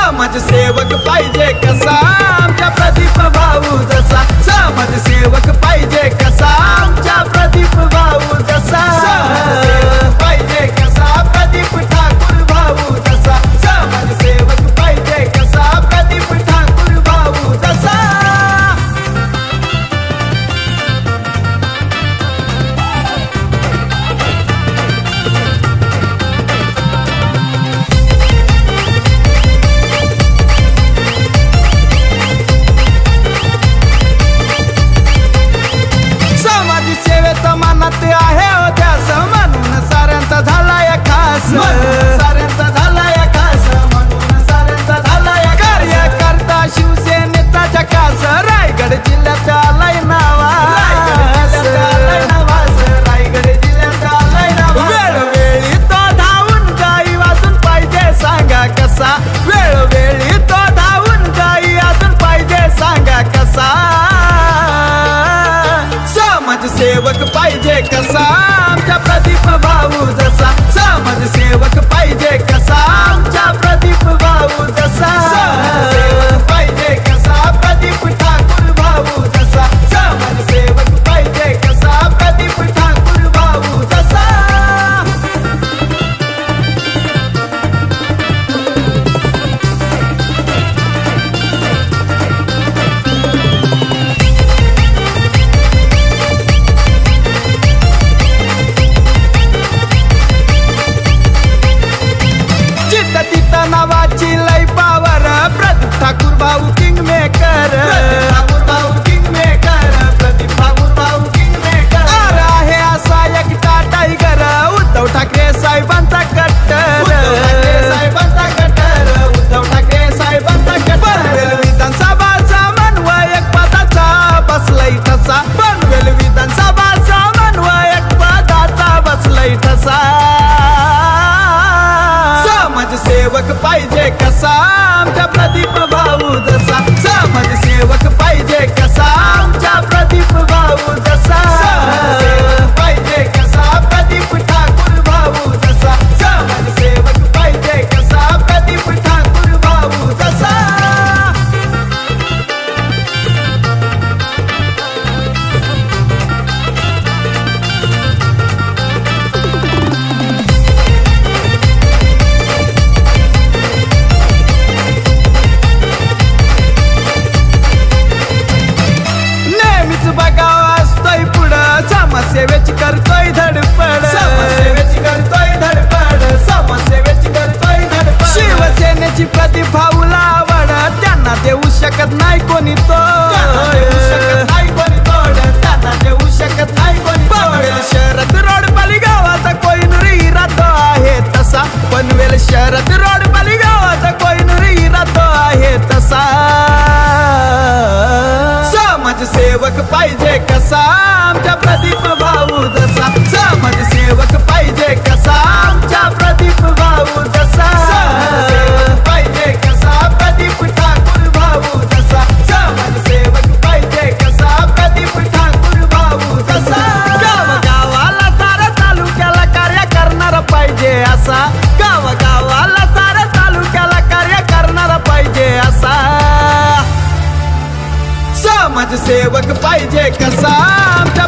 समाजसेवक पाहिजे कसा आमचा प्रदीप भाऊ जसा, समाजसेवक पाहिजे कसा आमचा प्रदीप भाऊ जसा, समाजसेवक पाहिजे कसा प्रदीप ठाकूर भाऊ जसा, समाजसेवक पाहिजे कसा प्रदीप ठाकूर भाऊ जसा। मनात आहे ध्यास म्हणून साऱ्यांचा झालाय खास, साऱ्यांचा झालाय खास, म्हणून साऱ्यांचा झालाय कार्यकर्ता शिवसेनेचा झकास, रायगड जिल्ह्यात आलाय नावास, रायगड जिल्ह्यात आलाय नावास। वेळोवेळी तो धावून गाई वाजून पाहिजे सांगा कसा, वेळोवेळी तो धावून गाई अजून पाहिजे सांगा कसा। समाजसेवक पाहिजे कसा आमचा प्रदीप भाऊ जसा, समाजसेवक पाहिजे कसा आमचा प्रदीप भाऊ जसा, समाजसेवक पाहिजे कसा प्रदीप ठाकूर भाऊ जसा, समाजसेवक पाहिजे कसा प्रदीप ठाकूर भाऊ जसा। नावाची लय पावर प्रदीप ठाकूर भाऊ किंग मेकर, ठाकूर भाऊ किंग मेकर, प्रदीप ठाकूर भाऊ किंग मेकर। अरे आहे असा एकटा टायगर उद्धव ठाकरे साहेबांचा कट्टर, उद्धव ठाकरे साहेबांचा कट्टर, उद्धव ठाकरे साहेबांचा कट्टर। पनवेल विधानसभाचा मनवय एक पदाचा बसलाय ठसा, पनवेल विधानसभाचा मनवय एक पदाचा बसलाय ठसा। समाजसेवक पाहिजे कसा आमचा प्रदीप भाऊ जसा, समाजसेवक पाहिजे कसा आमचा प्रदीप भाऊ जसा, समाजसेवक पाहिजे कसा प्रदीप ठाकूर भाऊ जसा, समाजसेवक पाहिजे कसा प्रदीप ठाकूर भाऊ जसा। समाजसेवेची करतोय धडपड, समाजसेवेची करतोय धडपड, समाजसेवेची करतोय धडपड। शिवसेनेची प्रदीप भाऊला आवड त्यांना देऊ शकत नाही कोणी तोड, देऊ शकत नाही कोणी तोड, त्यांना देऊ शकत नाही कोणी तोड। पनवेल शहरात रोडपाली गावात कोयनुरी राहतो आहे तसा, पनवेल शहरात रोडपाली गावात कोयनुरी राहतो आहे तसा। समाजसेवक पाहिजे कसा आमचा प्रदीप भाऊ जसा, समाजसेवक पाहिजे कसा आमचा प्रदीप भाऊ जसा, समाजसेवक पाहिजे कसा प्रदीप ठाकूर भाऊ जसा, समाजसेवक पाहिजे कसा प्रदीप ठाकूर भाऊ जसा। गावागावाला सारा तालुक्याला कार्य करणारा पाहिजे असा, गावागावाला सारा तालुक्याला कार्य करणारा पाहिजे असा। समाजसेवक पाहिजे कसा आमचा